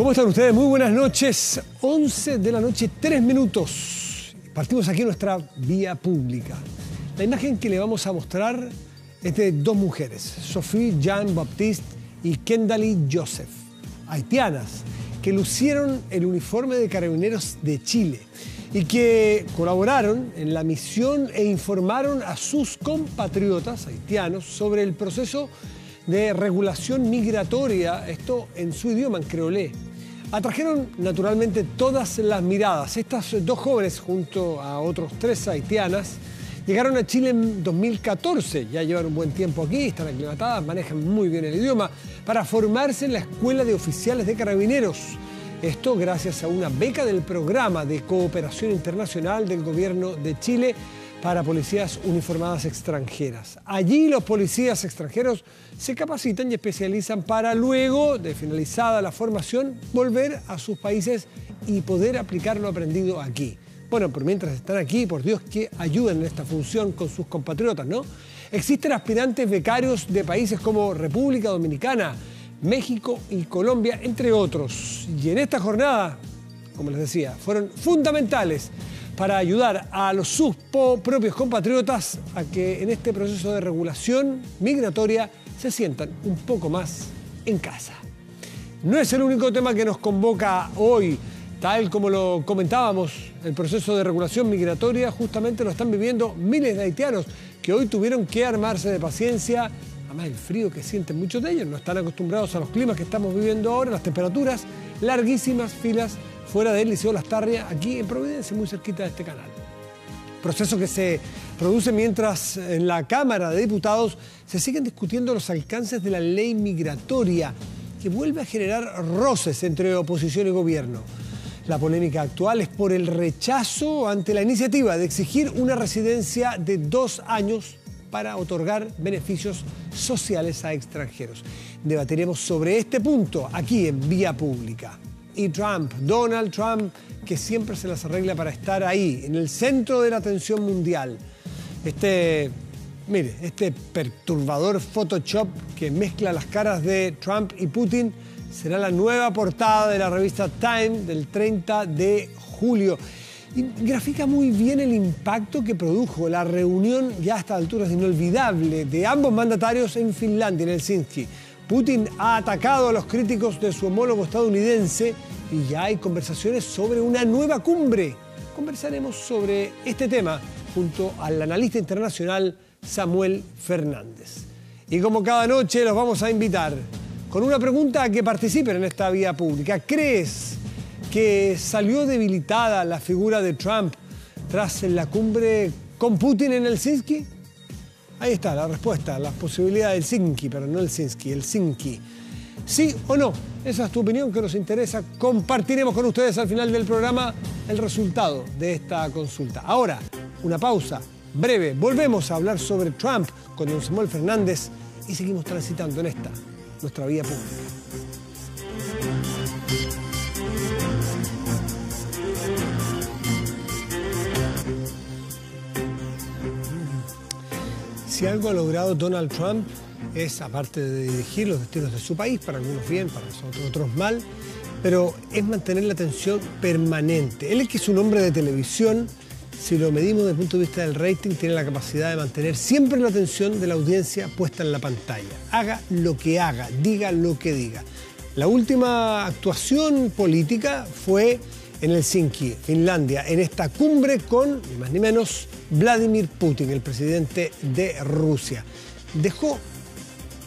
¿Cómo están ustedes? Muy buenas noches. 11 de la noche, 3 minutos. Partimos aquí en nuestra vía pública. La imagen que le vamos a mostrar es de dos mujeres, Sophie Jean-Baptiste y Kendali Joseph, haitianas, que lucieron el uniforme de Carabineros de Chile y que colaboraron en la misión e informaron a sus compatriotas haitianos sobre el proceso de regulación migratoria, esto en su idioma, en creolé. Atrajeron naturalmente todas las miradas. Estas dos jóvenes, junto a otros 3 haitianas, llegaron a Chile en 2014, ya llevan un buen tiempo aquí, están aclimatadas, manejan muy bien el idioma, para formarse en la Escuela de Oficiales de Carabineros. Esto gracias a una beca del Programa de Cooperación Internacional del Gobierno de Chile para policías uniformadas extranjeras. Allí los policías extranjeros se capacitan y especializan para luego, de finalizada la formación, volver a sus países y poder aplicar lo aprendido aquí. Bueno, pero mientras están aquí, por Dios, que ayuden en esta función con sus compatriotas, ¿no? Existen aspirantes becarios de países como República Dominicana, México y Colombia, entre otros. Y en esta jornada, como les decía, fueron fundamentales para ayudar a sus propios compatriotas a que en este proceso de regulación migratoria se sientan un poco más en casa. No es el único tema que nos convoca hoy. Tal como lo comentábamos, el proceso de regulación migratoria justamente lo están viviendo miles de haitianos que hoy tuvieron que armarse de paciencia. Además, el frío que sienten muchos de ellos, no están acostumbrados a los climas que estamos viviendo ahora, las temperaturas, larguísimas filas fuera del Liceo Lastarria, aquí en Providencia, muy cerquita de este canal. Proceso que se produce mientras en la Cámara de Diputados se siguen discutiendo los alcances de la ley migratoria, que vuelve a generar roces entre oposición y gobierno. La polémica actual es por el rechazo ante la iniciativa de exigir una residencia de 2 años para otorgar beneficios sociales a extranjeros. Debatiremos sobre este punto aquí en Vía Pública. Y Trump, Donald Trump, que siempre se las arregla para estar ahí, en el centro de la atención mundial. Este perturbador Photoshop que mezcla las caras de Trump y Putin será la nueva portada de la revista Time del 30 de julio. Y grafica muy bien el impacto que produjo la reunión, ya a estas alturas inolvidable, de ambos mandatarios en Finlandia, en Helsinki. Putin ha atacado a los críticos de su homólogo estadounidense y ya hay conversaciones sobre una nueva cumbre. Conversaremos sobre este tema junto al analista internacional Samuel Fernández. Y como cada noche los vamos a invitar con una pregunta a que participen en esta vía pública. ¿Crees que salió debilitada la figura de Trump tras la cumbre con Putin en Helsinki? Ahí está la respuesta, las posibilidades del Helsinki, pero no el Helsinki, el Helsinki. ¿Sí o no? Esa es tu opinión que nos interesa. Compartiremos con ustedes al final del programa el resultado de esta consulta. Ahora, una pausa breve. Volvemos a hablar sobre Trump con don Samuel Fernández y seguimos transitando en esta, nuestra vía pública. Si algo ha logrado Donald Trump es, aparte de dirigir los destinos de su país, para algunos bien, para nosotros otros mal, pero es mantener la atención permanente. Él, que es un hombre de televisión, si lo medimos desde el punto de vista del rating, tiene la capacidad de mantener siempre la atención de la audiencia puesta en la pantalla. Haga lo que haga, diga lo que diga. La última actuación política fue en Helsinki, Finlandia, en esta cumbre con, ni más ni menos, Vladimir Putin, el presidente de Rusia. Dejó,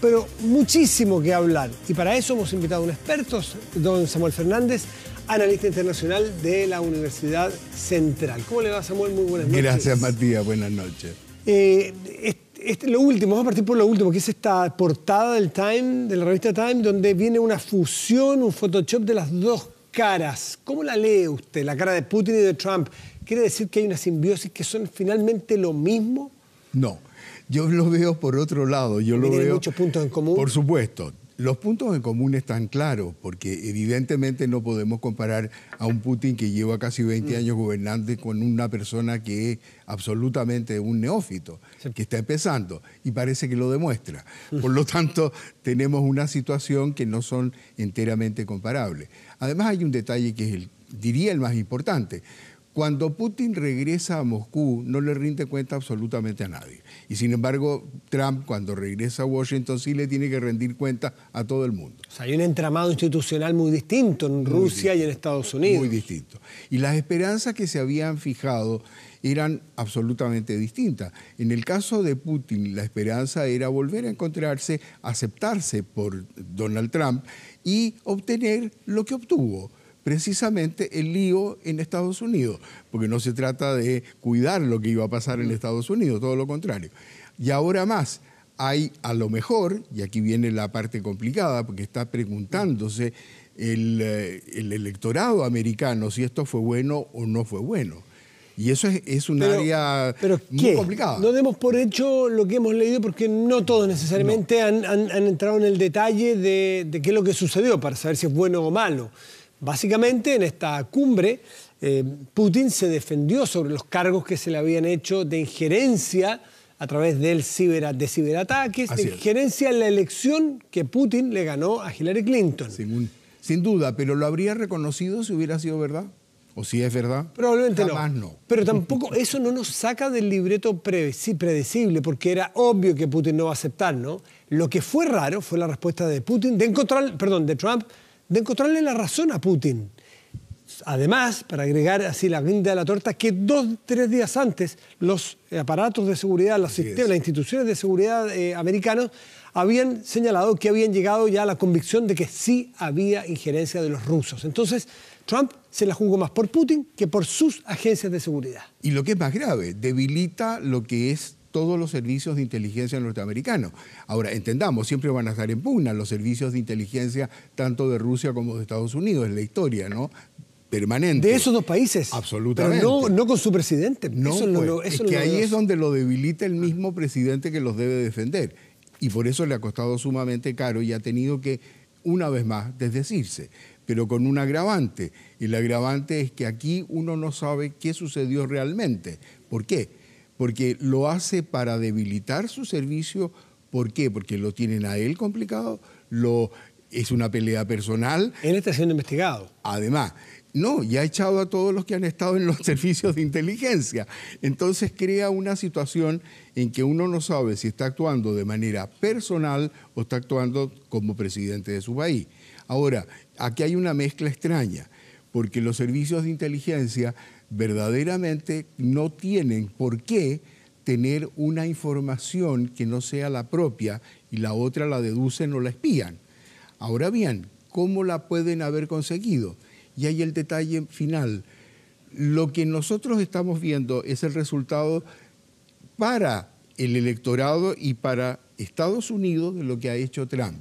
pero muchísimo que hablar. Y para eso hemos invitado a un experto, don Samuel Fernández, analista internacional de la Universidad Central. ¿Cómo le va, Samuel? Muy buenas noches. Gracias, Matías. Buenas noches. Lo último, vamos a partir por lo último, que es esta portada del Time, de la revista Time, donde viene una fusión, un Photoshop de las dos caras. ¿Cómo la lee usted, la cara de Putin y de Trump? ¿Quiere decir que hay una simbiosis, que son finalmente lo mismo? No, yo lo veo por otro lado. Yo lo veo, muchos puntos en común. Por supuesto. Los puntos en común están claros, porque evidentemente no podemos comparar a un Putin que lleva casi 20 años gobernando con una persona que es absolutamente un neófito, que está empezando y parece que lo demuestra. Por lo tanto, tenemos una situación que no son enteramente comparables. Además, hay un detalle que es, diría, el más importante. Cuando Putin regresa a Moscú, no le rinde cuenta absolutamente a nadie. Y sin embargo, Trump, cuando regresa a Washington, sí le tiene que rendir cuenta a todo el mundo. O sea, hay un entramado institucional muy distinto en Rusia y en Estados Unidos. Muy distinto. Y las esperanzas que se habían fijado eran absolutamente distintas. En el caso de Putin, la esperanza era volver a encontrarse, aceptarse por Donald Trump y obtener lo que obtuvo. Precisamente el lío en Estados Unidos, porque no se trata de cuidar lo que iba a pasar en Estados Unidos, todo lo contrario. Y ahora más, hay a lo mejor, y aquí viene la parte complicada, porque está preguntándose el electorado americano si esto fue bueno o no fue bueno. Y eso es un área muy complicada. No demos por hecho lo que hemos leído, porque no todos necesariamente han entrado en el detalle de qué es lo que sucedió para saber si es bueno o malo. Básicamente, en esta cumbre, Putin se defendió sobre los cargos que se le habían hecho de injerencia a través de ciberataques, de injerencia en la elección que Putin le ganó a Hillary Clinton. Sin duda, pero ¿lo habría reconocido si hubiera sido verdad? ¿O si es verdad? Probablemente no. Pero tampoco eso no nos saca del libreto predecible, porque era obvio que Putin no va a aceptar, ¿no? Lo que fue raro fue la respuesta de Trump, de encontrarle la razón a Putin. Además, para agregar así la guinda de la torta, que 2-3 días antes los aparatos de seguridad, los sistemas, las instituciones de seguridad americanos habían señalado que habían llegado ya a la convicción de que sí había injerencia de los rusos. Entonces, Trump se la jugó más por Putin que por sus agencias de seguridad. Y lo que es más grave, debilita lo que es todos los servicios de inteligencia norteamericanos. Ahora, entendamos, siempre van a estar en pugna los servicios de inteligencia tanto de Rusia como de Estados Unidos, en la historia, ¿no? Permanente. De esos dos países. Absolutamente. Pero no con su presidente. No, es que ahí es donde lo debilita el mismo presidente que los debe defender. Y por eso le ha costado sumamente caro y ha tenido que, una vez más, desdecirse. Pero con un agravante. El agravante es que aquí uno no sabe qué sucedió realmente. ¿Por qué? Porque lo hace para debilitar su servicio. ¿Por qué? Porque lo tienen a él complicado, es una pelea personal. Él está siendo investigado. Además, no, ya ha echado a todos los que han estado en los servicios de inteligencia. Entonces crea una situación en que uno no sabe si está actuando de manera personal o está actuando como presidente de su país. Ahora, aquí hay una mezcla extraña, porque los servicios de inteligencia verdaderamente no tienen por qué tener una información que no sea la propia y la otra la deducen o la espían. Ahora bien, ¿cómo la pueden haber conseguido? Y hay el detalle final. Lo que nosotros estamos viendo es el resultado para el electorado y para Estados Unidos de lo que ha hecho Trump.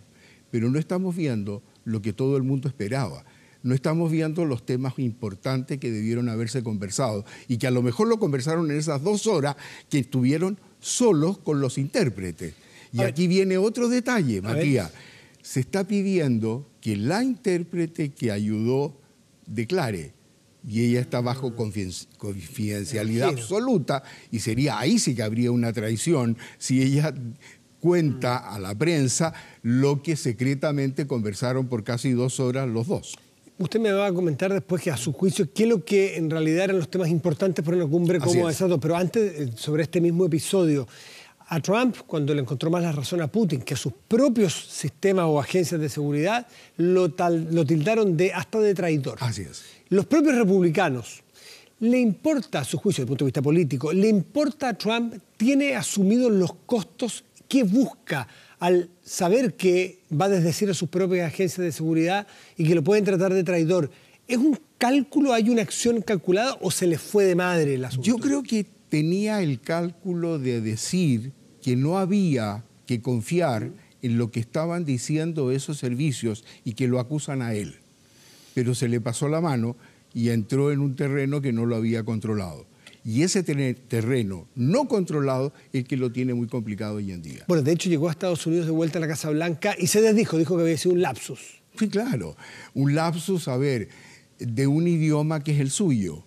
Pero no estamos viendo lo que todo el mundo esperaba. No estamos viendo los temas importantes que debieron haberse conversado y que a lo mejor lo conversaron en esas 2 horas que estuvieron solos con los intérpretes. Y aquí viene otro detalle, Matías. Se está pidiendo que la intérprete que ayudó declare, y ella está bajo confidencialidad absoluta, y sería ahí sí que habría una traición si ella cuenta a la prensa lo que secretamente conversaron por casi 2 horas los dos. Usted me va a comentar después que a su juicio qué es lo que en realidad eran los temas importantes para una cumbre como esa, pero antes sobre este mismo episodio. A Trump, cuando le encontró más la razón a Putin, que sus propios sistemas o agencias de seguridad lo tildaron hasta de traidor. Así es. Los propios republicanos, ¿le importa, a su juicio, desde el punto de vista político, le importa a Trump, tiene asumidos los costos que busca al saber que va a desdecir a sus propias agencias de seguridad y que lo pueden tratar de traidor? ¿Es un cálculo, hay una acción calculada o se le fue de madre el asunto? Yo creo que tenía el cálculo de decir que no había que confiar en lo que estaban diciendo esos servicios y que lo acusan a él. Pero se le pasó la mano y entró en un terreno que no lo había controlado. Y ese terreno no controlado es el que lo tiene muy complicado hoy en día. Bueno, de hecho llegó a Estados Unidos de vuelta a la Casa Blanca y se desdijo, dijo que había sido un lapsus. Sí, claro, un lapsus, a ver, de un idioma que es el suyo.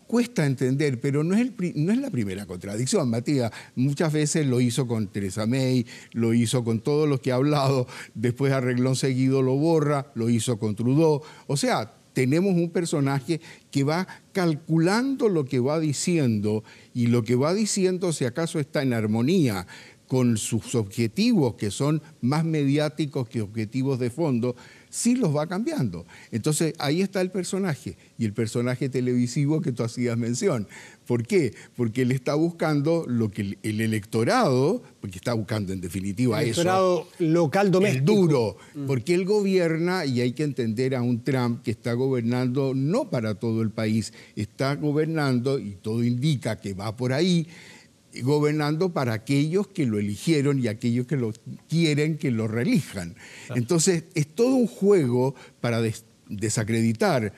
Cuesta entender, pero no es la primera contradicción, Matías. Muchas veces lo hizo con Theresa May, lo hizo con todos los que ha hablado, después a renglón seguido lo borra, lo hizo con Trudeau. O sea, tenemos un personaje que va calculando lo que va diciendo y lo que va diciendo, si acaso está en armonía con sus objetivos, que son más mediáticos que objetivos de fondo, sí los va cambiando. Entonces, ahí está el personaje, y el personaje televisivo que tú hacías mención. ¿Por qué? Porque él está buscando lo que el electorado, porque está buscando en definitiva el eso. Electorado local doméstico. El duro, porque él gobierna, y hay que entender a un Trump que está gobernando no para todo el país, está gobernando, y todo indica que va por ahí, gobernando para aquellos que lo eligieron y aquellos que lo quieren que lo reelijan. Entonces, es todo un juego para desacreditar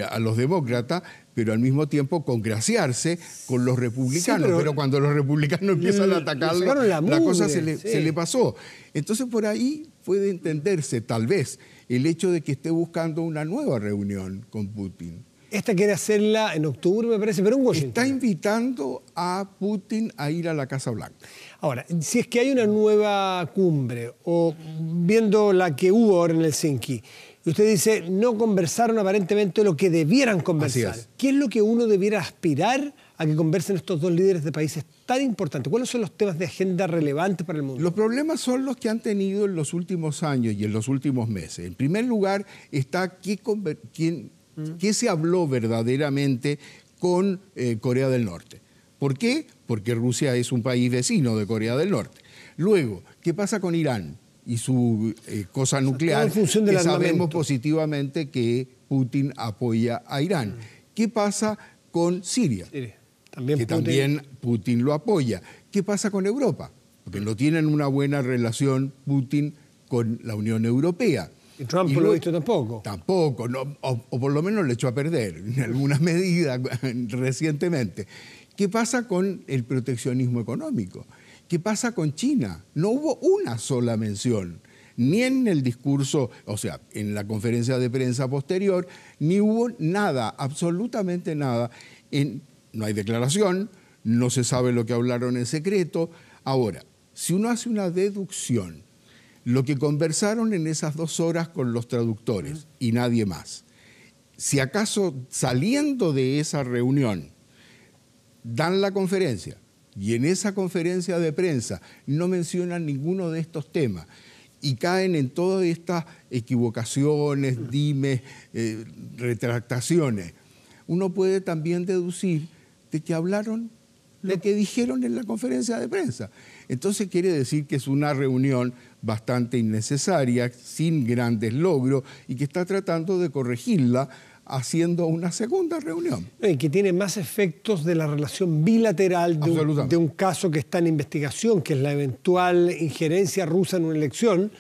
a los demócratas, pero al mismo tiempo congraciarse con los republicanos. Sí, pero cuando los republicanos empiezan a atacarlo, la cosa se le pasó. Entonces, por ahí puede entenderse, tal vez, el hecho de que esté buscando una nueva reunión con Putin. Esta quiere hacerla en octubre, me parece, pero en Washington. Está invitando a Putin a ir a la Casa Blanca. Ahora, si es que hay una nueva cumbre, o viendo la que hubo ahora en Helsinki, y usted dice, no conversaron aparentemente lo que debieran conversar. ¿Qué es lo que uno debiera aspirar a que conversen estos dos líderes de países tan importantes? ¿Cuáles son los temas de agenda relevantes para el mundo? Los problemas son los que han tenido en los últimos años y en los últimos meses. En primer lugar, está ¿qué se habló verdaderamente con Corea del Norte? ¿Por qué? Porque Rusia es un país vecino de Corea del Norte. Luego, ¿qué pasa con Irán y su cosa nuclear? Que sabemos positivamente que Putin apoya a Irán. ¿Qué pasa con Siria? También Putin lo apoya. ¿Qué pasa con Europa? Porque no tienen una buena relación Putin con la Unión Europea. ¿Y Trump no lo ha visto tampoco? Tampoco, no, o por lo menos le echó a perder en algunas medidas recientemente. ¿Qué pasa con el proteccionismo económico? ¿Qué pasa con China? No hubo una sola mención, ni en el discurso, o sea, en la conferencia de prensa posterior, ni hubo nada, absolutamente nada. No hay declaración, no se sabe lo que hablaron en secreto. Ahora, si uno hace una deducción, lo que conversaron en esas 2 horas con los traductores y nadie más. Si acaso saliendo de esa reunión dan la conferencia y en esa conferencia de prensa no mencionan ninguno de estos temas y caen en todas estas equivocaciones, dimes, retractaciones, uno puede también deducir de que hablaron lo que dijeron en la conferencia de prensa. Entonces quiere decir que es una reunión bastante innecesaria, sin grandes logros, y que está tratando de corregirla haciendo una segunda reunión. Y que tiene más efectos de la relación bilateral de un caso que está en investigación, que es la eventual injerencia rusa en una elección,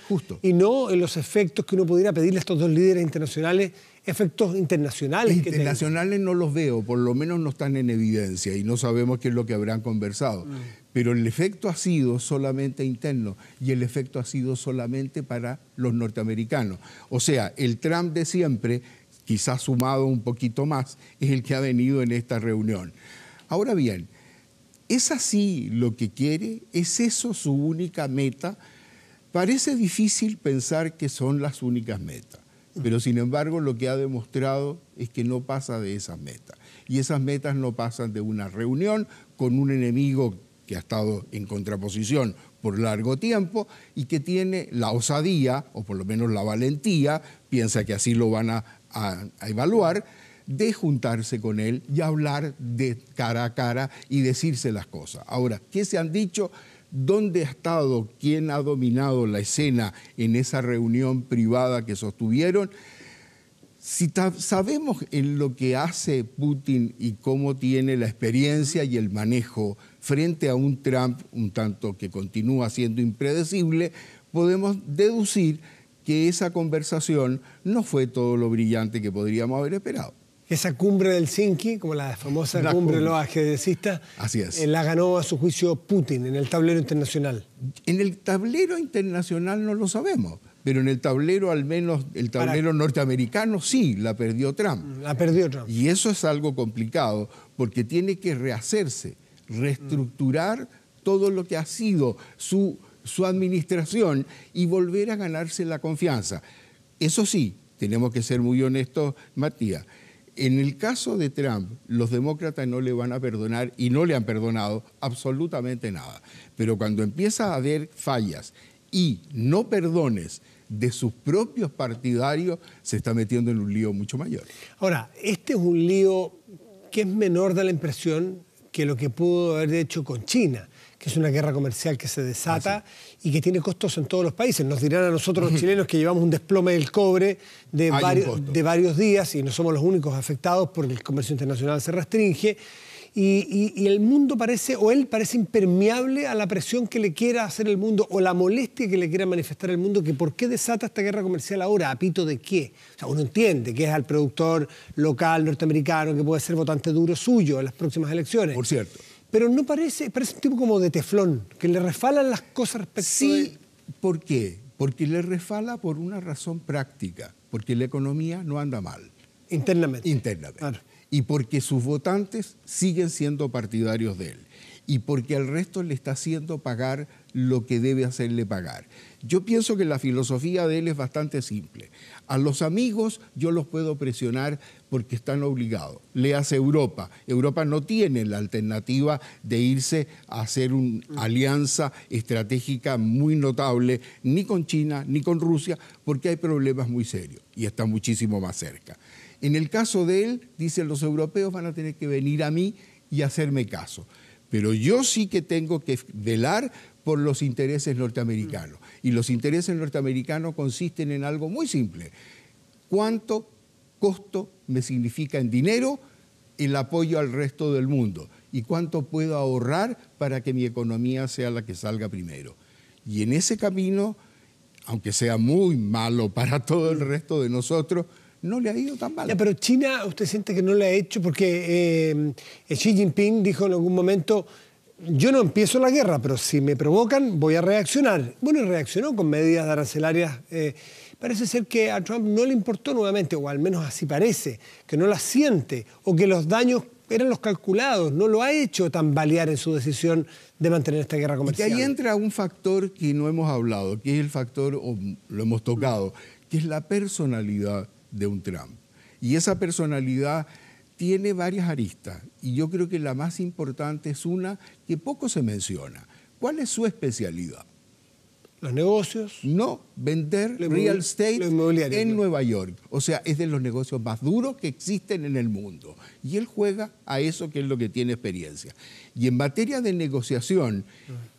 y no en los efectos que uno pudiera pedirle a estos dos líderes internacionales, efectos internacionales. Internacionales no los veo, por lo menos no están en evidencia y no sabemos qué es lo que habrán conversado. Pero el efecto ha sido solamente interno y el efecto ha sido solamente para los norteamericanos. O sea, el Trump de siempre, quizás sumado un poquito más, es el que ha venido en esta reunión. Ahora bien, ¿es así lo que quiere? ¿Es eso su única meta? Parece difícil pensar que son las únicas metas, pero sin embargo lo que ha demostrado es que no pasa de esas metas. Y esas metas no pasan de una reunión con un enemigo que ha estado en contraposición por largo tiempo y que tiene la osadía, o por lo menos la valentía, piensa que así lo van a evaluar, de juntarse con él y hablar de cara a cara y decirse las cosas. Ahora, ¿qué se han dicho? ¿Dónde ha estado? ¿Quién ha dominado la escena en esa reunión privada que sostuvieron? Si sabemos en lo que hace Putin y cómo tiene la experiencia y el manejo frente a un Trump un tanto que continúa siendo impredecible, podemos deducir que esa conversación no fue todo lo brillante que podríamos haber esperado. Esa cumbre del Helsinki, como la famosa cumbre de los ajedrecistas, así es. La ganó a su juicio Putin en el tablero internacional. En el tablero internacional no lo sabemos, pero en el tablero, al menos el tablero norteamericano, sí, la perdió Trump. La perdió Trump. Y eso es algo complicado porque tiene que rehacerse, reestructurar todo lo que ha sido su administración y volver a ganarse la confianza. Eso sí, tenemos que ser muy honestos, Matías. En el caso de Trump, los demócratas no le van a perdonar y no le han perdonado absolutamente nada. Pero cuando empieza a haber fallas y no perdones de sus propios partidarios, se está metiendo en un lío mucho mayor. Ahora, este es un lío que es menor, da la impresión, que lo que pudo haber hecho con China, que es una guerra comercial que se desata y que tiene costos en todos los países. Nos dirán a nosotros los chilenos que llevamos un desplome del cobre de varios días y no somos los únicos afectados porque el comercio internacional se restringe. Y el mundo parece, o él parece impermeable a la presión que le quiera hacer el mundo o la molestia que le quiera manifestar el mundo, que por qué desata esta guerra comercial ahora, ¿a pito de qué? O sea, uno entiende que es al productor local norteamericano que puede ser votante duro suyo en las próximas elecciones. Por cierto. Pero no parece un tipo como de teflón, que le resfalan las cosas respecto Sí, ¿por qué? Porque le resfala por una razón práctica, porque la economía no anda mal. Internamente. Claro. Y porque sus votantes siguen siendo partidarios de él. Y porque al resto le está haciendo pagar lo que debe hacerle pagar. Yo pienso que la filosofía de él es bastante simple. A los amigos yo los puedo presionar porque están obligados. Le hace Europa. Europa no tiene la alternativa de irse a hacer una alianza estratégica muy notable, ni con China, ni con Rusia, porque hay problemas muy serios y está muchísimo más cerca. En el caso de él, dicen los europeos van a tener que venir a mí y hacerme caso. Pero yo sí que tengo que velar por los intereses norteamericanos. Y los intereses norteamericanos consisten en algo muy simple. ¿Cuánto costo me significa en dinero el apoyo al resto del mundo? ¿Y cuánto puedo ahorrar para que mi economía sea la que salga primero? Y en ese camino, aunque sea muy malo para todo el resto de nosotros, no le ha ido tan mal. Ya, pero China, ¿usted siente que no le ha hecho? Porque Xi Jinping dijo en algún momento, yo no empiezo la guerra, pero si me provocan voy a reaccionar. Bueno, y reaccionó con medidas arancelarias. Parece ser que a Trump no le importó nuevamente, o al menos así parece, que no la siente, o que los daños eran los calculados, no lo ha hecho tambalear en su decisión de mantener esta guerra comercial. Y ahí entra un factor que no hemos hablado, que es el factor, o lo hemos tocado, que es la personalidad de un Trump. Y esa personalidad tiene varias aristas y yo creo que la más importante es una que poco se menciona. ¿Cuál es su especialidad? ¿Los negocios? No, vender real estate en Nueva York. O sea, es de los negocios más duros que existen en el mundo. Y él juega a eso, que es lo que tiene experiencia. Y en materia de negociación,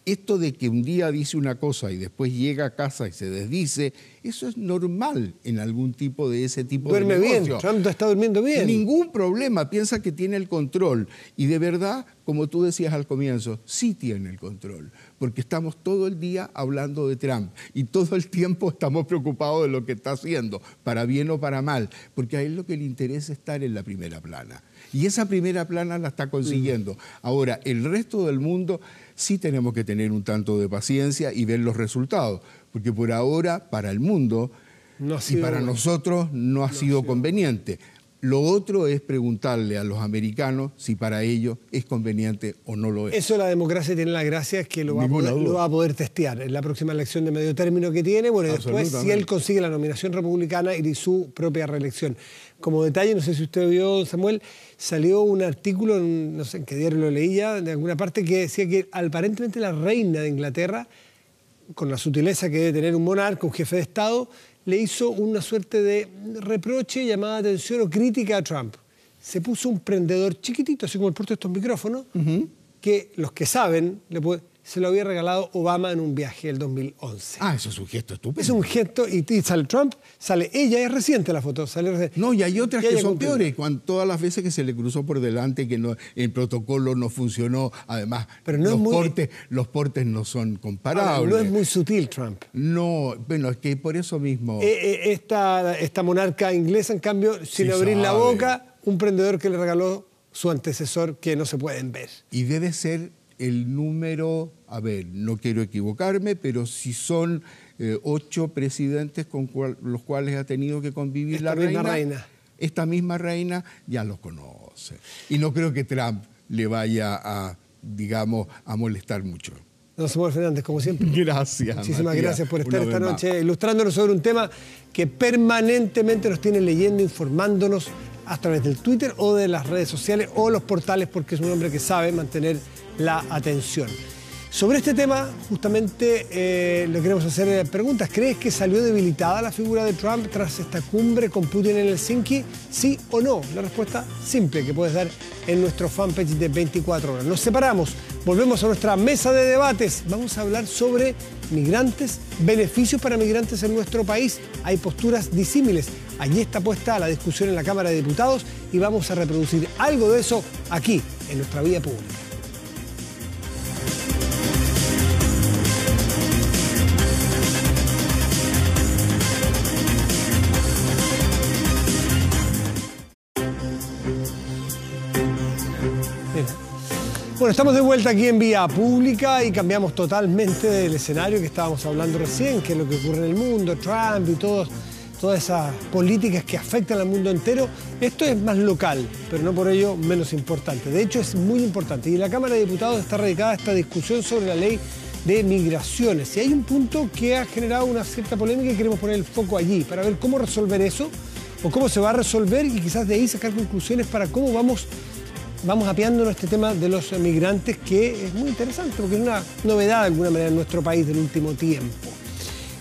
esto de que un día dice una cosa y después llega a casa y se desdice, eso es normal en algún tipo de ese tipo de negocio. Duerme bien, Trump está durmiendo bien. Ningún problema, piensa que tiene el control. Y de verdad, como tú decías al comienzo, sí tiene el control. Porque estamos todo el día hablando de Trump y todo el tiempo estamos preocupados de lo que está haciendo, para bien o para mal, porque a él lo que le interesa es estar en la primera plana. Y esa primera plana la está consiguiendo. Ahora, el resto del mundo sí tenemos que tener un tanto de paciencia y ver los resultados, porque por ahora, para el mundo y para nosotros no ha sido conveniente. Lo otro es preguntarle a los americanos si para ellos es conveniente o no lo es. Eso la democracia tiene la gracia, es que lo va a poder testear en la próxima elección de medio término que tiene, bueno, y después si él consigue la nominación republicana y su propia reelección. Como detalle, no sé si usted vio, Samuel, salió un artículo, no sé en qué diario lo leía, de alguna parte, que decía que aparentemente la reina de Inglaterra, con la sutileza que debe tener un monarca, un jefe de Estado, le hizo una suerte de reproche, llamada de atención o crítica a Trump. Se puso un prendedor chiquitito, así como el porte de estos micrófonos, que los que saben se lo había regalado Obama en un viaje el 2011. Ah, eso es un gesto estupendo. Es un gesto, y sale Trump, sale ella, es reciente la foto. No, y hay otras que son peores, todas las veces que se le cruzó por delante, que no, el protocolo no funcionó, además pero no los portes no son comparables. No es muy sutil Trump. No, bueno, es que por eso mismo... Esta monarca inglesa, en cambio, sin abrir la boca, un prendedor que le regaló su antecesor que no se pueden ver. Y debe ser el número, a ver, no quiero equivocarme, pero si son 8 presidentes con los cuales ha tenido que convivir la reina. Esta misma reina ya los conoce. Y no creo que Trump le vaya a, digamos, a molestar mucho. Don Samuel Fernández, como siempre. Gracias. Muchísimas gracias por estar esta noche ilustrándonos sobre un tema que permanentemente nos tiene leyendo, informándonos a través del Twitter o de las redes sociales o los portales, porque es un hombre que sabe mantener la atención. Sobre este tema, justamente le queremos hacer preguntas. ¿Crees que salió debilitada la figura de Trump tras esta cumbre con Putin en Helsinki? ¿Sí o no? La respuesta simple que puedes dar en nuestro fanpage de 24 horas. Nos separamos, volvemos a nuestra mesa de debates. Vamos a hablar sobre migrantes, beneficios para migrantes en nuestro país. Hay posturas disímiles. Allí está puesta la discusión en la Cámara de Diputados y vamos a reproducir algo de eso aquí, en nuestra vía pública. Bueno, estamos de vuelta aquí en Vía Pública y cambiamos totalmente del escenario que estábamos hablando recién, que es lo que ocurre en el mundo, Trump y todas esas políticas que afectan al mundo entero. Esto es más local, pero no por ello menos importante. De hecho, es muy importante. Y en la Cámara de Diputados está radicada esta discusión sobre la ley de migraciones. Y hay un punto que ha generado una cierta polémica y queremos poner el foco allí para ver cómo resolver eso o cómo se va a resolver y quizás de ahí sacar conclusiones para cómo vamos apiándonos este tema de los migrantes, que es muy interesante porque es una novedad de alguna manera en nuestro país del último tiempo.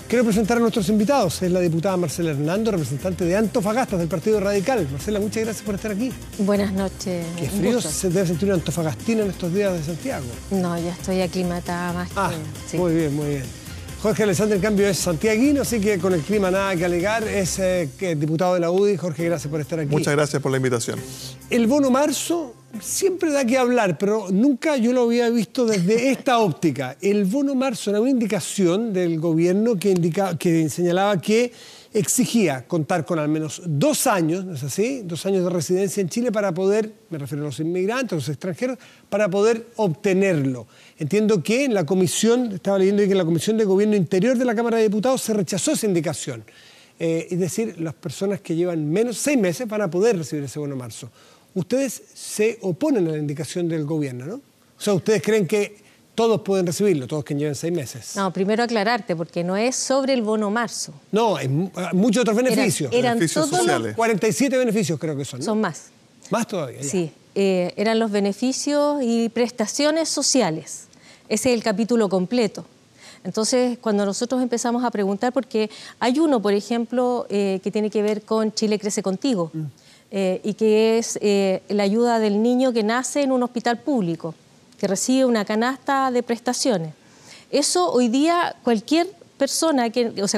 Quiero presentar a nuestros invitados. Es la diputada Marcela Hernando, representante de Antofagasta del Partido Radical. Marcela, muchas gracias por estar aquí. Buenas noches. Qué frío se debe sentir una antofagastina en estos días de Santiago. No, ya estoy aclimatada más que... Sí. Muy bien, muy bien. Jorge Alessandri, en cambio, es santiaguino, así que con el clima nada que alegar. Es diputado de la UDI. Jorge, gracias por estar aquí. Muchas gracias por la invitación. El bono marzo siempre da que hablar, pero nunca yo lo había visto desde esta óptica. El bono marzo era una indicación del gobierno que señalaba que exigía contar con al menos 2 años, ¿no es así? 2 años de residencia en Chile para poder, me refiero a los inmigrantes, a los extranjeros, para poder obtenerlo. Entiendo que en la comisión, estaba leyendo que en la Comisión de Gobierno Interior de la Cámara de Diputados se rechazó esa indicación. Es decir, las personas que llevan menos 6 meses van a poder recibir ese bono marzo. Ustedes se oponen a la indicación del gobierno, ¿no? O sea, ¿ustedes creen que todos pueden recibirlo, todos que lleven 6 meses? No, primero aclararte, porque no es sobre el bono marzo. No, hay muchos otros beneficios. Eran beneficios todos sociales. 47 beneficios creo que son, ¿no? Son más. Más todavía. Ya. Sí, eran los beneficios y prestaciones sociales. Ese es el capítulo completo. Entonces, cuando nosotros empezamos a preguntar, porque hay uno, por ejemplo, que tiene que ver con Chile Crece Contigo, y que es la ayuda del niño que nace en un hospital público, que recibe una canasta de prestaciones. Eso hoy día cualquier persona,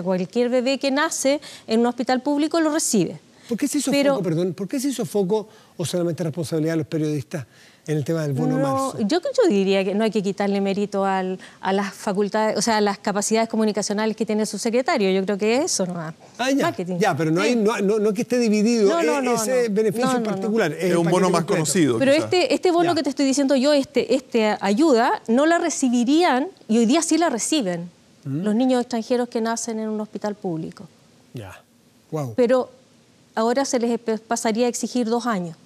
cualquier bebé que nace en un hospital público lo recibe. ¿Por qué se hizo foco, perdón, por qué se hizo foco o solamente responsabilidad de los periodistas en el tema del bono marzo? Yo diría que no hay que quitarle mérito a las facultades, o sea, a las capacidades comunicacionales que tiene su secretario. Yo creo que eso no va. Marketing. Ya, pero no es que esté dividido ese beneficio en particular. Es un bono más conocido. Pero este bono que te estoy diciendo yo, este ayuda, no la recibirían, y hoy día sí la reciben, los niños extranjeros que nacen en un hospital público. Ya, wow. Pero ahora se les pasaría a exigir 2 años.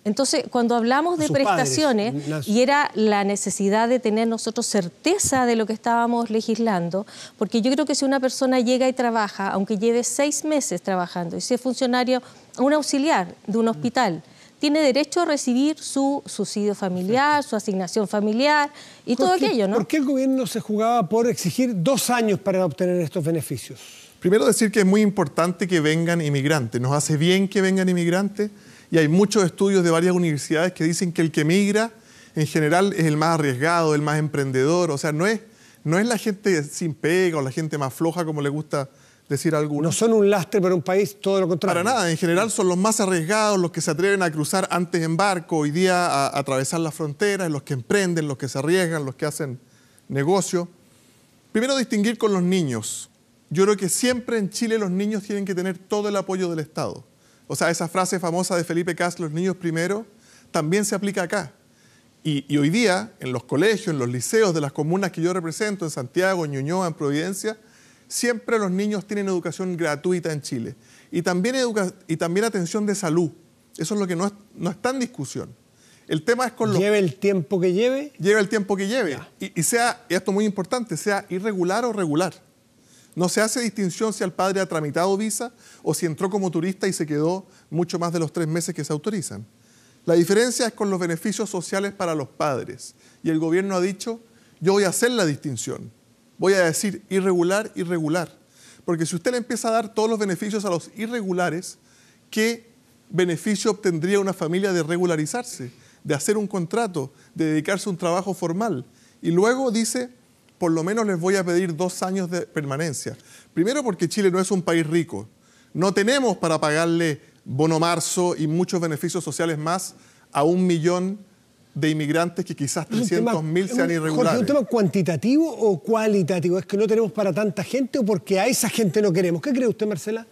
Entonces, cuando hablamos de prestaciones, y era la necesidad de tener nosotros certeza de lo que estábamos legislando, porque yo creo que si una persona llega y trabaja, aunque lleve 6 meses trabajando, y sea funcionario, un auxiliar de un hospital, tiene derecho a recibir su subsidio familiar, su asignación familiar y todo aquello, ¿no? ¿Por qué el gobierno se jugaba por exigir 2 años para obtener estos beneficios? Primero decir que es muy importante que vengan inmigrantes. Nos hace bien que vengan inmigrantes. Y hay muchos estudios de varias universidades que dicen que el que migra en general es el más arriesgado, el más emprendedor. O sea, no es la gente sin pega o la gente más floja, como le gusta decir a algunos. No son un lastre para un país, todo lo contrario. Para nada, en general son los más arriesgados, los que se atreven a cruzar antes en barco, hoy día a atravesar las fronteras, los que emprenden, los que se arriesgan, los que hacen negocio. Primero, distinguir con los niños. Yo creo que siempre en Chile los niños tienen que tener todo el apoyo del Estado. O sea, esa frase famosa de Felipe Cas, los niños primero, también se aplica acá. Y hoy día, en los colegios, en los liceos de las comunas que yo represento, en Santiago, en Ñuñoa, en Providencia, siempre los niños tienen educación gratuita en Chile. Y también atención de salud. Eso es lo que no está en discusión. El tema es con los... ¿Lleve el tiempo que lleve? Lleve el tiempo que lleve. Y sea, y esto es muy importante, sea irregular o regular. No se hace distinción si el padre ha tramitado visa o si entró como turista y se quedó mucho más de los 3 meses que se autorizan. La diferencia es con los beneficios sociales para los padres. Y el gobierno ha dicho, yo voy a hacer la distinción. Voy a decir irregular, irregular. Porque si usted le empieza a dar todos los beneficios a los irregulares, ¿qué beneficio obtendría una familia de regularizarse, de hacer un contrato, de dedicarse a un trabajo formal? Y luego dice, por lo menos les voy a pedir 2 años de permanencia. Primero porque Chile no es un país rico. No tenemos para pagarle bono marzo y muchos beneficios sociales más a 1 millón de inmigrantes que quizás 300.000 sean irregulares. Jorge, ¿es un tema cuantitativo o cualitativo? ¿Es que no tenemos para tanta gente o porque a esa gente no queremos? ¿Qué cree usted, Marcela?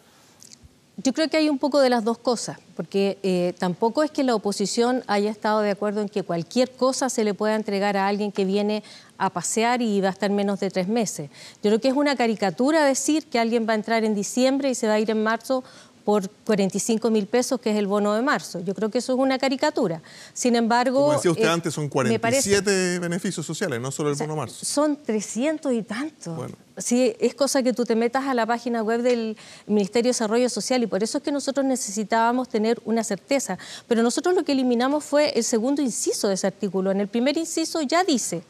Yo creo que hay un poco de las dos cosas, porque tampoco es que la oposición haya estado de acuerdo en que cualquier cosa se le pueda entregar a alguien que viene a pasear y va a estar menos de 3 meses. Yo creo que es una caricatura decir que alguien va a entrar en diciembre y se va a ir en marzo por 45.000 pesos, que es el bono de marzo. Yo creo que eso es una caricatura. Sin embargo... Como decía usted antes, son 47 beneficios sociales, no solo el bono marzo. Son 300 y tantos. Bueno. Sí, es cosa que tú te metas a la página web del Ministerio de Desarrollo Social y por eso es que nosotros necesitábamos tener una certeza. Pero nosotros lo que eliminamos fue el segundo inciso de ese artículo. En el primer inciso ya dice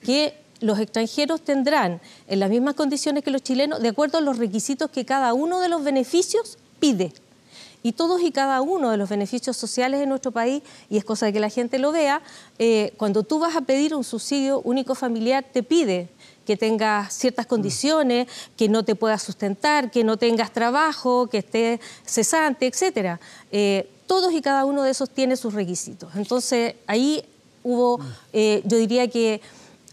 que los extranjeros tendrán en las mismas condiciones que los chilenos, de acuerdo a los requisitos que cada uno de los beneficios pide. Y todos y cada uno de los beneficios sociales en nuestro país, y es cosa de que la gente lo vea, cuando tú vas a pedir un subsidio único familiar, te pide que tengas ciertas condiciones, que no te puedas sustentar, que no tengas trabajo, que estés cesante, etc. Todos y cada uno de esos tiene sus requisitos. Entonces, ahí hubo, yo diría que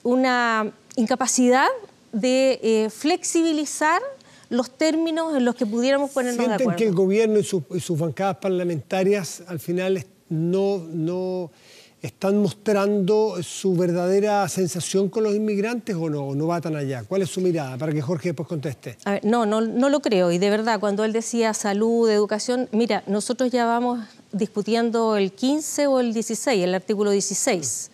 una incapacidad de flexibilizar los términos en los que pudiéramos ponernos de acuerdo. ¿Sienten que el gobierno y sus bancadas parlamentarias al final no están mostrando su verdadera sensación con los inmigrantes o no va tan allá? ¿Cuál es su mirada? Para que Jorge después conteste. A ver, no lo creo. Y de verdad, cuando él decía salud, educación, mira, nosotros ya vamos discutiendo el 15 o el 16, el artículo 16,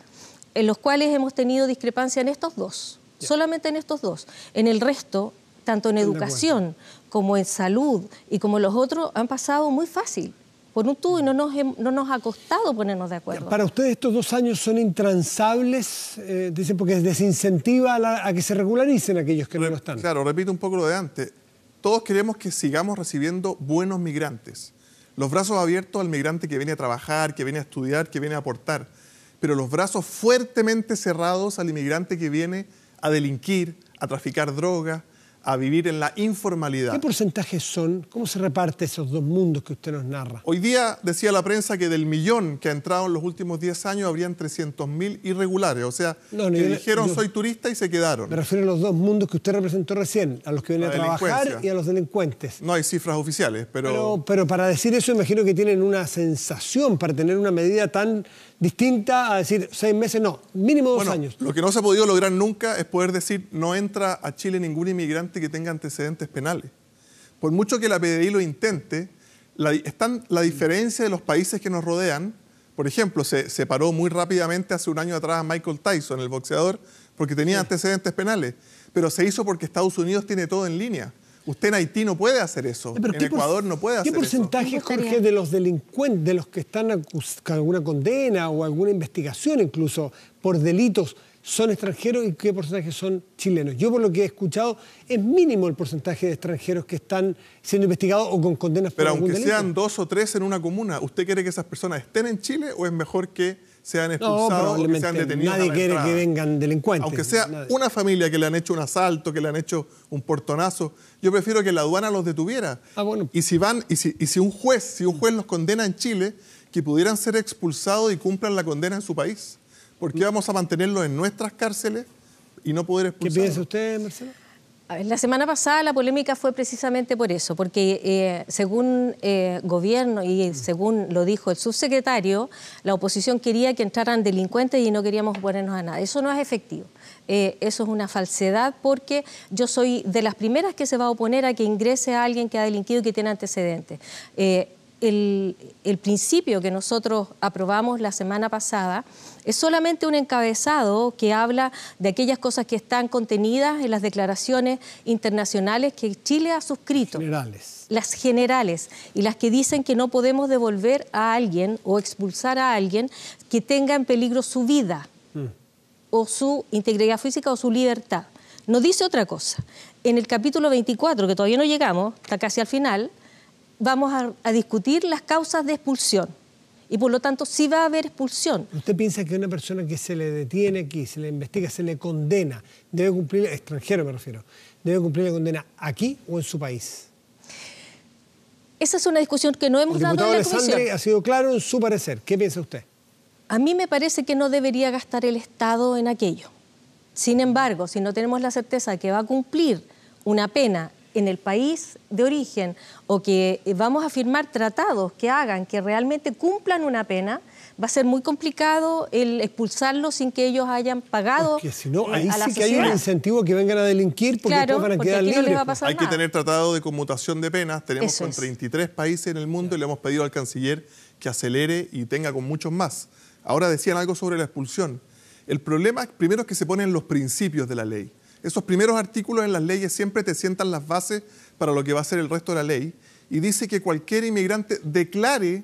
en los cuales hemos tenido discrepancia en estos dos, solamente en estos dos. En el resto, tanto en educación como en salud y como los otros, han pasado muy fácil. Por un tubo y no nos ha costado ponernos de acuerdo. Para ustedes estos 2 años son intransables, dicen, porque desincentiva a que se regularicen aquellos que no lo están. Claro, repito un poco lo de antes. Todos queremos que sigamos recibiendo buenos migrantes. Los brazos abiertos al migrante que viene a trabajar, que viene a estudiar, que viene a aportar. Pero los brazos fuertemente cerrados al inmigrante que viene a delinquir, a traficar drogas, a vivir en la informalidad. ¿Qué porcentajes son? ¿Cómo se reparte esos 2 mundos que usted nos narra? Hoy día decía la prensa que del 1 millón que ha entrado en los últimos 10 años habrían 300.000 irregulares. O sea, que dijeron soy turista y se quedaron. Me refiero a los 2 mundos que usted representó recién, a los que vienen a trabajar y a los delincuentes. No hay cifras oficiales, pero para decir eso imagino que tienen una sensación, para tener una medida tan distinta a decir 6 meses, no, mínimo 2 años. Lo que no se ha podido lograr nunca es poder decir no entra a Chile ningún inmigrante que tenga antecedentes penales. Por mucho que la PDI lo intente, la diferencia de los países que nos rodean. Por ejemplo, se separó muy rápidamente hace un año atrás a Michael Tyson, el boxeador, porque tenía antecedentes penales, pero se hizo porque Estados Unidos tiene todo en línea. Usted en Haití no puede hacer eso, en Ecuador no puede hacer eso. ¿Qué porcentaje, Jorge, de los delincuentes, de los que están con alguna condena o alguna investigación incluso por delitos, son extranjeros y qué porcentaje son chilenos? Yo por lo que he escuchado es mínimo el porcentaje de extranjeros que están siendo investigados o con condenas por algún delito. Pero aunque sean 2 o 3 en una comuna, ¿usted quiere que esas personas estén en Chile o es mejor que sean expulsados o que sean detenidos? Nadie quiere que vengan delincuentes. Aunque sea una familia que le han hecho un asalto, que le han hecho un portonazo, yo prefiero que la aduana los detuviera. Y si un juez los condena en Chile, que pudieran ser expulsados y cumplan la condena en su país. ¿Por qué vamos a mantenerlos en nuestras cárceles y no poder expulsarlos? ¿Qué piensa usted, Marcelo? La semana pasada la polémica fue precisamente por eso, porque según gobierno y según lo dijo el subsecretario, la oposición quería que entraran delincuentes y no queríamos oponernos a nada. Eso no es efectivo. Eso es una falsedad, porque yo soy de las primeras que se va a oponer a que ingrese a alguien que ha delinquido y que tiene antecedentes. El principio que nosotros aprobamos la semana pasada es solamente un encabezado que habla de aquellas cosas que están contenidas en las declaraciones internacionales que Chile ha suscrito. Generales. Las generales, y las que dicen que no podemos devolver a alguien o expulsar a alguien que tenga en peligro su vida o su integridad física o su libertad. No dice otra cosa. En el capítulo 24, que todavía no llegamos, está casi al final, vamos a discutir las causas de expulsión. Y por lo tanto sí va a haber expulsión. ¿Usted piensa que una persona que se le detiene aquí, se le investiga, se le condena, debe cumplir, extranjero me refiero, debe cumplir la condena aquí o en su país? Esa es una discusión que no hemos dado en la comisión. El diputado Alessandri ha sido claro en su parecer. ¿Qué piensa usted? A mí me parece que no debería gastar el Estado en aquello. Sin embargo, si no tenemos la certeza de que va a cumplir una pena en el país de origen o que vamos a firmar tratados que hagan que realmente cumplan una pena, va a ser muy complicado el expulsarlos sin que ellos hayan pagado. Porque si no, ahí a la sí que hay un incentivo que vengan a delinquir, porque claro, después van a quedar no libres. les va a pasar Hay nada. que tener tratado de conmutación de penas. Tenemos Eso con es. 33 países en el mundo y le hemos pedido al canciller que acelere y tenga con muchos más. Ahora decían algo sobre la expulsión. El problema primero es que se ponen los principios de la ley. Esos primeros artículos en las leyes siempre te sientan las bases para lo que va a ser el resto de la ley, y dice que cualquier inmigrante declare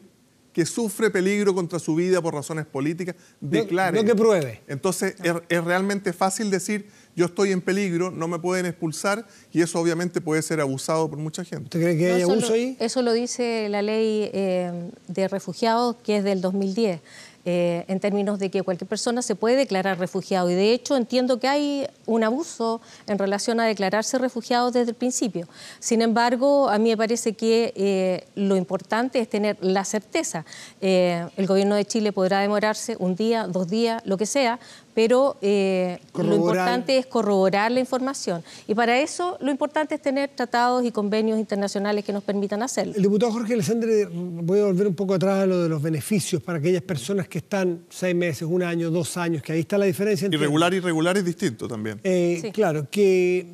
que sufre peligro contra su vida por razones políticas, declare. No que pruebe. Entonces es realmente fácil decir, yo estoy en peligro, no me pueden expulsar, y eso obviamente puede ser abusado por mucha gente. ¿Usted cree que hay abuso ahí? Eso lo dice la ley de refugiados, que es del 2010. En términos de que cualquier persona se puede declarar refugiado, y de hecho entiendo que hay un abuso en relación a declararse refugiado desde el principio. Sin embargo, a mí me parece que lo importante es tener la certeza. El gobierno de Chile podrá demorarse un día, 2 días, lo que sea, pero lo importante es corroborar la información. Y para eso lo importante es tener tratados y convenios internacionales que nos permitan hacerlo. El diputado Jorge Alessandri, voy a volver un poco atrás a lo de los beneficios para aquellas personas que están 6 meses, 1 año, 2 años, que ahí está la diferencia entre... Irregular es distinto también. Sí. Claro, que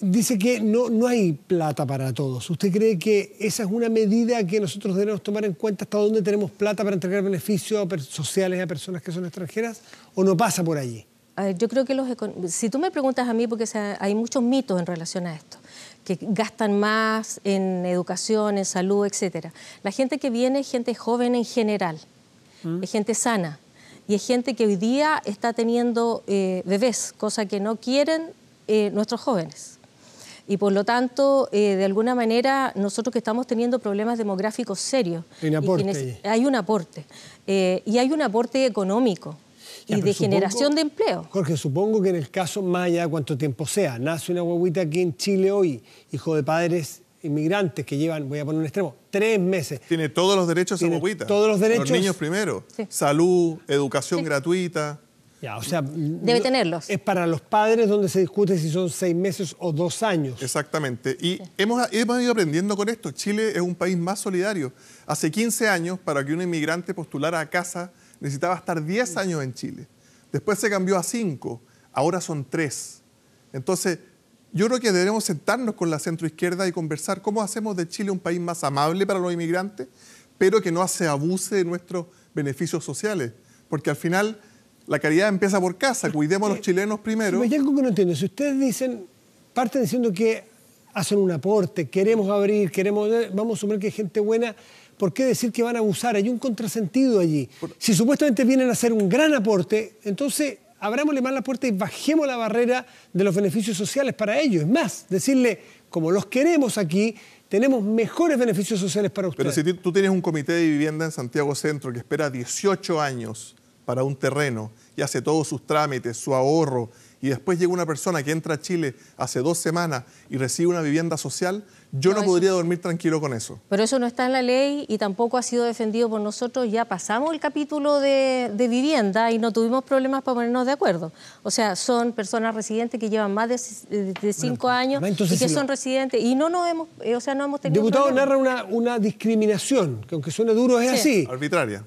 dice que no hay plata para todos. ¿Usted cree que esa es una medida que nosotros debemos tomar en cuenta, hasta dónde tenemos plata para entregar beneficios sociales a personas que son extranjeras, o no pasa por allí? A ver, yo creo que si tú me preguntas a mí, porque hay muchos mitos en relación a esto, que gastan más en educación, en salud, etcétera. La gente que viene es gente joven en general, es gente sana, y es gente que hoy día está teniendo bebés, cosa que no quieren nuestros jóvenes. Y por lo tanto, de alguna manera, nosotros que estamos teniendo problemas demográficos serios, hay un aporte. Hay un aporte, y hay un aporte económico y de generación de empleo. Jorge, supongo que en el caso, más allá de cuánto tiempo sea, nace una guaguita aquí en Chile hoy, hijo de padres inmigrantes que llevan, voy a poner un extremo, 3 meses. Tiene todos los derechos a guaguita. Todos los derechos. Los niños primero. Sí. Salud, educación gratuita. Ya, o sea, debe tenerlos. Es para los padres donde se discute si son 6 meses o 2 años. Exactamente. Y hemos ido aprendiendo con esto. Chile es un país más solidario. Hace 15 años, para que un inmigrante postulara a casa, necesitaba estar 10 años en Chile. Después se cambió a 5, ahora son 3. Entonces, yo creo que debemos sentarnos con la centroizquierda y conversar cómo hacemos de Chile un país más amable para los inmigrantes, pero que no se abuse de nuestros beneficios sociales. Porque al final, la caridad empieza por casa, cuidemos a los chilenos primero. Hay algo que no entiendo. Si ustedes parten diciendo que hacen un aporte, queremos abrir, vamos a suponer que hay gente buena, ¿por qué decir que van a abusar? Hay un contrasentido allí. Si supuestamente vienen a hacer un gran aporte, entonces abrámosle más la puerta y bajemos la barrera de los beneficios sociales para ellos. Es más, decirle, como los queremos aquí, tenemos mejores beneficios sociales para ustedes. Pero si tú tienes un comité de vivienda en Santiago Centro que espera 18 años para un terreno y hace todos sus trámites, su ahorro, y después llega una persona que entra a Chile hace 2 semanas y recibe una vivienda social, yo no podría dormir tranquilo con eso. Pero eso no está en la ley y tampoco ha sido defendido por nosotros. Ya pasamos el capítulo de vivienda y no tuvimos problemas para ponernos de acuerdo. O sea, son personas residentes que llevan más de 5 años y que son residentes y no hemos tenido Diputado, problemas. narra una discriminación, que aunque suene duro es así. Arbitraria.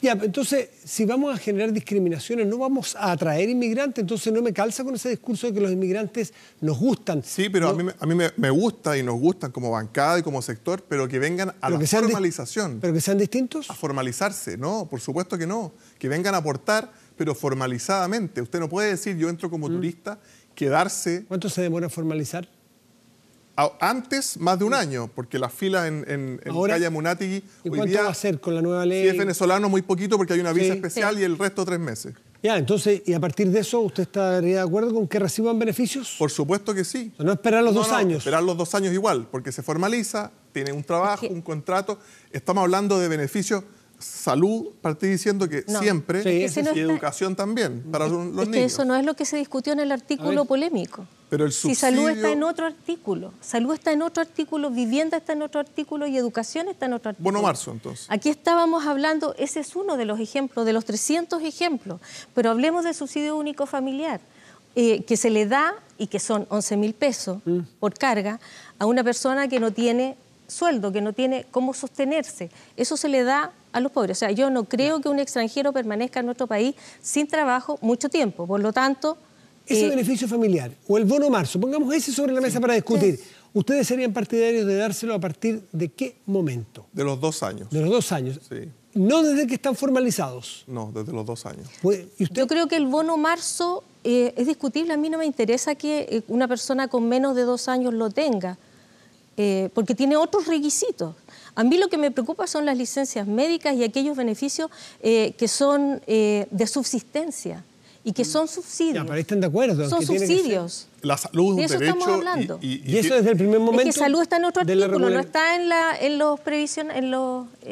Ya, entonces, si vamos a generar discriminaciones, no vamos a atraer inmigrantes, entonces no me calza con ese discurso de que los inmigrantes nos gustan. Sí, pero no, a mí me gusta y nos gustan como bancada y como sector, pero que vengan a la formalización. ¿Pero que sean distintos? A formalizarse, no, por supuesto que no. Que vengan a aportar, pero formalizadamente. Usted no puede decir, yo entro como turista, quedarse... ¿Cuánto se demora en formalizar? Antes, más de un año, porque las filas en calle Munatigui... ¿Y cuánto va a ser con la nueva ley? Si es venezolano, muy poquito, porque hay una visa especial y el resto 3 meses. Ya, entonces, y a partir de eso, ¿usted estaría de acuerdo con que reciban beneficios? Por supuesto que sí. O sea, no esperar los 2 años. Esperar los 2 años igual, porque se formaliza, tiene un trabajo, un contrato. Estamos hablando de beneficios, salud, partí diciendo que siempre, y educación también, para los niños. Es que eso no es lo que se discutió en el artículo polémico. Pero el subsidio... Si salud está en otro artículo, salud está en otro artículo, vivienda está en otro artículo y educación está en otro artículo. Bono marzo, entonces. Aquí estábamos hablando, ese es uno de los ejemplos, de los 300 ejemplos, pero hablemos del subsidio único familiar, que se le da, y que son 11.000 pesos por carga, a una persona que no tiene sueldo, que no tiene cómo sostenerse. Eso se le da a los pobres. O sea, yo no creo que un extranjero permanezca en nuestro país sin trabajo mucho tiempo. Por lo tanto... Ese beneficio familiar o el bono marzo, pongamos ese sobre la mesa para discutir. Sí. ¿Ustedes serían partidarios de dárselo a partir de qué momento? De los 2 años. De los 2 años. Sí. No desde que están formalizados. No, desde los 2 años. Pues, ¿y usted? Yo creo que el bono marzo es discutible. A mí no me interesa que una persona con menos de 2 años lo tenga, porque tiene otros requisitos. A mí lo que me preocupa son las licencias médicas y aquellos beneficios que son de subsistencia y que son subsidios. Ya, pero ahí están de acuerdo. Son subsidios. La salud es un derecho. Estamos hablando. Y eso desde el primer momento. Es que salud está en otro artículo, no está en los previsiones.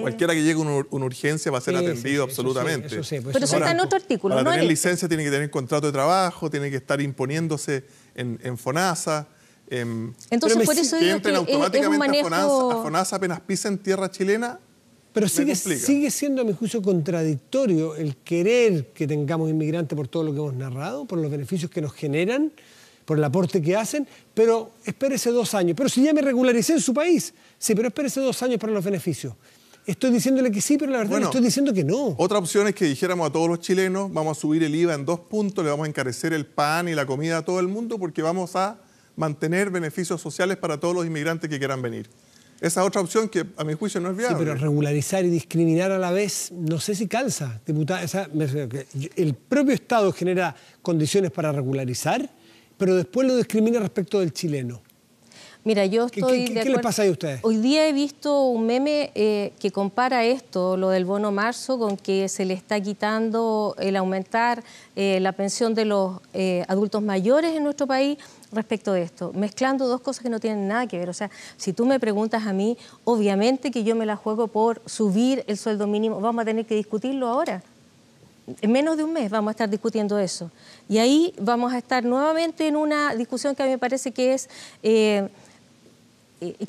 Cualquiera que llegue a una urgencia va a ser atendido absolutamente. Eso sí, pero eso está en otro artículo. Para no tener licencia tiene que tener contrato de trabajo, tiene que estar imponiéndose en FONASA. Entonces, por eso digo entren que automáticamente es un manejo... a FONASA apenas pisen tierra chilena. Pero sigue siendo, a mi juicio, contradictorio el querer que tengamos inmigrantes por todo lo que hemos narrado, por los beneficios que nos generan, por el aporte que hacen, pero espérese 2 años. Pero si ya me regularicé en su país, sí, pero espérese 2 años para los beneficios. Estoy diciéndole que sí, pero la verdad estoy diciendo que no. Otra opción es que dijéramos a todos los chilenos, vamos a subir el IVA en 2 puntos, le vamos a encarecer el pan y la comida a todo el mundo porque vamos a mantener beneficios sociales para todos los inmigrantes que quieran venir. Esa otra opción que a mi juicio no es viable. Sí, pero regularizar y discriminar a la vez, no sé si calza, diputada. El propio Estado genera condiciones para regularizar, pero después lo discrimina respecto del chileno. Mira, yo estoy de acuerdo. ¿Qué les pasa ahí a ustedes? Hoy día he visto un meme que compara esto, lo del bono marzo, con que se le está quitando el aumentar la pensión de los adultos mayores en nuestro país respecto de esto, mezclando 2 cosas que no tienen nada que ver. O sea, si tú me preguntas a mí, obviamente que yo me la juego por subir el sueldo mínimo. Vamos a tener que discutirlo ahora. En menos de un mes vamos a estar discutiendo eso. Y ahí vamos a estar nuevamente en una discusión que a mí me parece que es...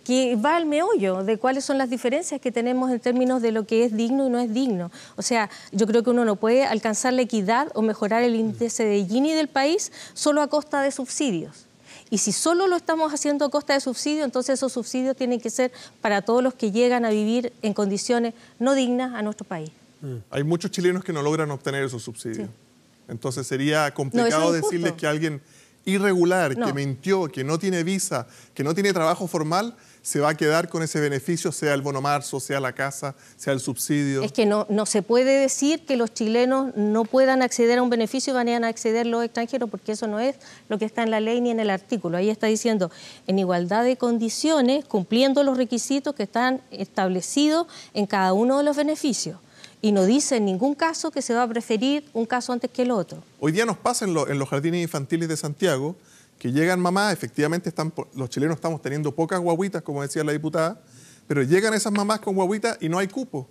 que va al meollo de cuáles son las diferencias que tenemos en términos de lo que es digno y no es digno. O sea, yo creo que uno no puede alcanzar la equidad o mejorar el índice de Gini del país solo a costa de subsidios. Y si solo lo estamos haciendo a costa de subsidios, entonces esos subsidios tienen que ser para todos los que llegan a vivir en condiciones no dignas a nuestro país. Hay muchos chilenos que no logran obtener esos subsidios. Sí. Entonces sería complicado decirles que alguien irregular, que mintió, que no tiene visa, que no tiene trabajo formal, se va a quedar con ese beneficio, sea el bono marzo, sea la casa, sea el subsidio. Es que no se puede decir que los chilenos no puedan acceder a un beneficio y vayan a acceder los extranjeros, porque eso no es lo que está en la ley ni en el artículo. Ahí está diciendo, en igualdad de condiciones, cumpliendo los requisitos que están establecidos en cada uno de los beneficios. Y no dice en ningún caso que se va a preferir un caso antes que el otro. Hoy día nos pasa en los jardines infantiles de Santiago que llegan mamás, efectivamente los chilenos estamos teniendo pocas guaguitas, como decía la diputada, pero llegan esas mamás con guaguitas y no hay cupo,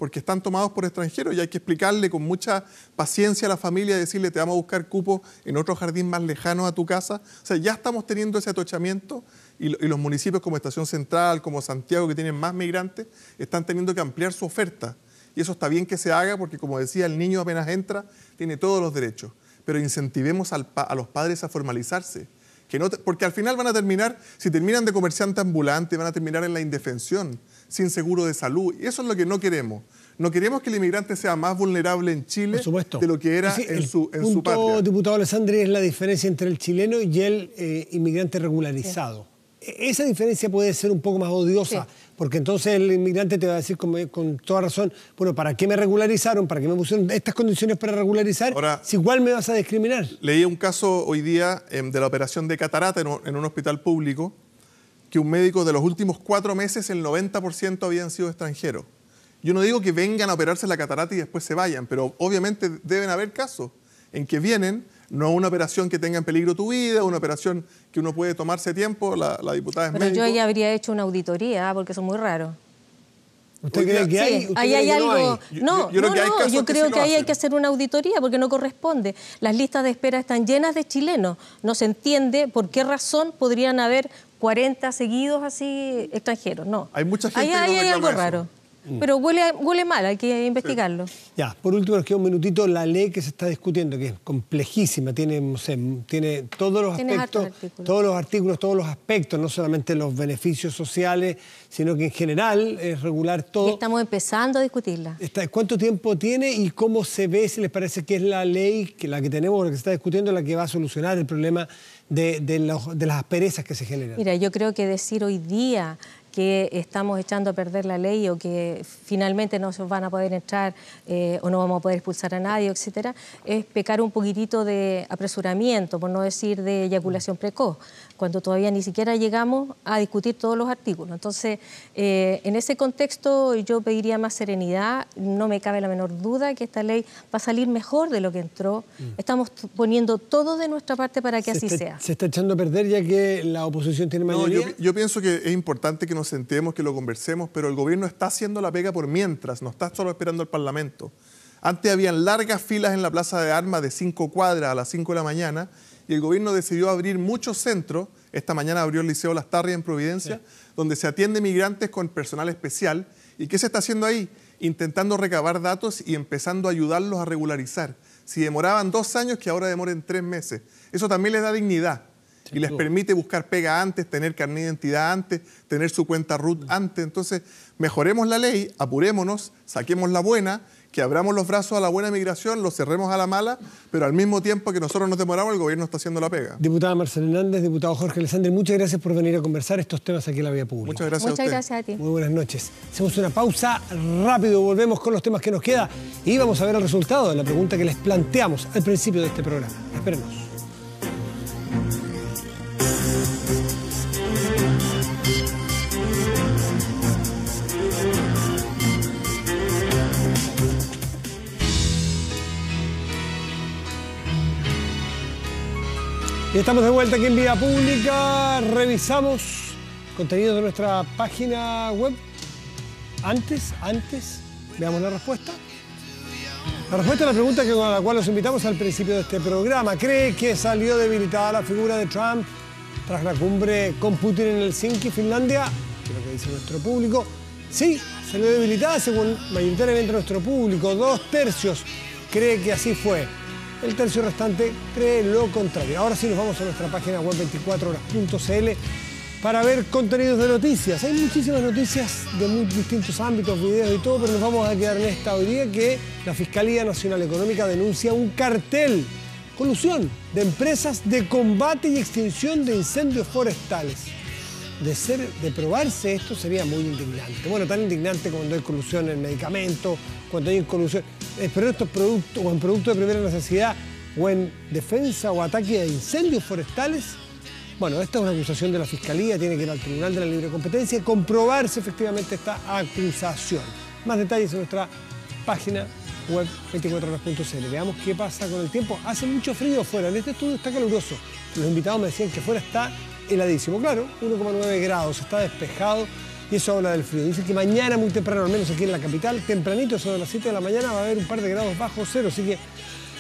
porque están tomados por extranjeros y hay que explicarle con mucha paciencia a la familia, decirle te vamos a buscar cupo en otro jardín más lejano a tu casa. O sea, ya estamos teniendo ese atochamiento y los municipios como Estación Central, como Santiago, que tienen más migrantes, están teniendo que ampliar su oferta. Y eso está bien que se haga porque, como decía, el niño apenas entra, tiene todos los derechos. Pero incentivemos a los padres a formalizarse. Porque al final van a terminar, si terminan de comerciante ambulante, van a terminar en la indefensión, sin seguro de salud. Y eso es lo que no queremos. No queremos que el inmigrante sea más vulnerable en Chile de lo que era en su patria. Diputado Alessandri, es la diferencia entre el chileno y el inmigrante regularizado. Sí. Esa diferencia puede ser un poco más odiosa, sí, porque entonces el inmigrante te va a decir con toda razón, bueno, ¿para qué me regularizaron? ¿Para qué me pusieron estas condiciones para regularizar? Ahora, si igual me vas a discriminar. Leí un caso hoy día de la operación de catarata en un hospital público, que un médico de los últimos 4 meses, el 90% habían sido extranjeros. Yo no digo que vengan a operarse la catarata y después se vayan, pero obviamente deben haber casos en que vienen, no una operación que tenga en peligro tu vida, una operación que uno puede tomarse tiempo, la diputada es médico. Pero yo ya habría hecho una auditoría, porque son muy raros. ¿Usted cree que hay? Sí, ahí hay algo. No, yo creo que ahí hay que hacer una auditoría porque no corresponde. Las listas de espera están llenas de chilenos. No se entiende por qué razón podrían haber 40 seguidos así extranjeros. No. Hay mucha gente ahí hay algo raro. Pero huele mal, hay que investigarlo. Sí. Ya, por último nos queda un minutito. La ley que se está discutiendo, que es complejísima, tiene todos los aspectos, todos los artículos, todos los aspectos, no solamente los beneficios sociales, sino que en general es regular todo. Y estamos empezando a discutirla. ¿Cuánto tiempo tiene y cómo se ve, si les parece que es la ley, que la que tenemos, la que se está discutiendo, la que va a solucionar el problema de las asperezas que se generan? Mira, yo creo que decir hoy día que estamos echando a perder la ley o que finalmente no se van a poder entrar o no vamos a poder expulsar a nadie, etcétera, es pecar un poquitito de apresuramiento, por no decir de eyaculación precoz, cuando todavía ni siquiera llegamos a discutir todos los artículos. Entonces, en ese contexto yo pediría más serenidad. No me cabe la menor duda que esta ley va a salir mejor de lo que entró. Estamos poniendo todo de nuestra parte para que así sea. ¿Se está echando a perder ya que la oposición tiene mayoría? No, yo pienso que es importante que nos sentemos, que lo conversemos, pero el gobierno está haciendo la pega por mientras, no está solo esperando al Parlamento. Antes habían largas filas en la Plaza de Armas de 5 cuadras a las 5 de la mañana y el gobierno decidió abrir muchos centros. Esta mañana abrió el Liceo Las Tarrias en Providencia, sí, donde se atiende migrantes con personal especial. ¿Y qué se está haciendo ahí? Intentando recabar datos y empezando a ayudarlos a regularizar. Si demoraban 2 años, que ahora demoren 3 meses. Eso también les da dignidad. Y les permite buscar pega antes, tener carnet de identidad antes, tener su cuenta RUT antes. Entonces, mejoremos la ley, apurémonos, saquemos la buena, que abramos los brazos a la buena migración, los cerremos a la mala, pero al mismo tiempo que nosotros nos demoramos, el gobierno está haciendo la pega. Diputada Marcela Hernández, diputado Jorge Alessandri, muchas gracias por venir a conversar estos temas aquí en la Vía Pública. Muchas gracias a usted. Muchas gracias a ti. Muy buenas noches. Hacemos una pausa rápido, volvemos con los temas que nos queda y vamos a ver el resultado de la pregunta que les planteamos al principio de este programa. Espérenos. Y estamos de vuelta aquí en Vía Pública. Revisamos contenidos de nuestra página web. Antes, veamos la respuesta. La respuesta a la pregunta con la cual los invitamos al principio de este programa. ¿Cree que salió debilitada la figura de Trump tras la cumbre con Putin en Helsinki, Finlandia? Que es lo que dice nuestro público. Sí, salió debilitada según mayoritariamente nuestro público. 2/3 cree que así fue. El tercio restante cree lo contrario. Ahora sí nos vamos a nuestra página web 24horas.cl para ver contenidos de noticias. Hay muchísimas noticias de muy distintos ámbitos, videos y todo, pero nos vamos a quedar en esta hoy día que la Fiscalía Nacional Económica denuncia un cartel, colusión de empresas de combate y extinción de incendios forestales. De probarse esto sería muy indignante. Bueno, tan indignante cuando hay colusión en medicamentos, cuando hay colusión, pero estos productos o en productos de primera necesidad o en defensa o ataque a incendios forestales. Bueno, esta es una acusación de la Fiscalía, tiene que ir al Tribunal de la Libre Competencia y comprobarse efectivamente esta acusación. Más detalles en nuestra página web 24horas.cl. Veamos qué pasa con el tiempo. Hace mucho frío afuera, en este estudio está caluroso. Los invitados me decían que afuera está heladísimo. Claro, 1,9 grados, está despejado y eso habla del frío. Dice que mañana muy temprano, al menos aquí en la capital, tempranito, sobre las 7 de la mañana, va a haber un par de grados bajo cero, así que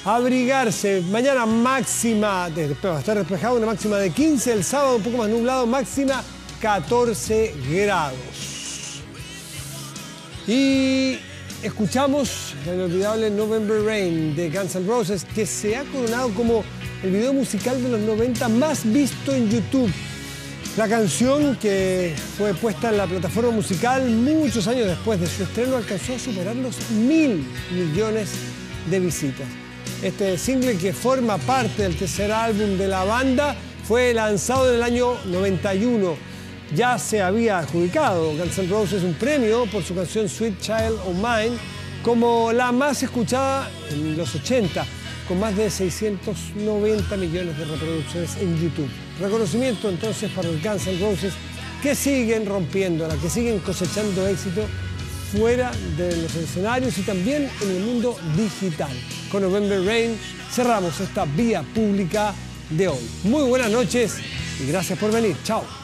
abrigarse. Mañana máxima, después va a estar despejado, una máxima de 15, el sábado un poco más nublado, máxima 14 grados. Y escuchamos el inolvidable November Rain de Guns N' Roses, que se ha coronado como el video musical de los 90 más visto en YouTube. La canción, que fue puesta en la plataforma musical muchos años después de su estreno, alcanzó a superar los 1.000 millones de visitas. Este single, que forma parte del tercer álbum de la banda, fue lanzado en el año 91. Ya se había adjudicado Guns N' Roses un premio por su canción Sweet Child O' Mine como la más escuchada en los 80, con más de 690 millones de reproducciones en YouTube. Reconocimiento entonces para los Guns N' Roses, que siguen rompiéndola, que siguen cosechando éxito fuera de los escenarios y también en el mundo digital. Con November Rain cerramos esta vía pública de hoy. Muy buenas noches y gracias por venir. Chao.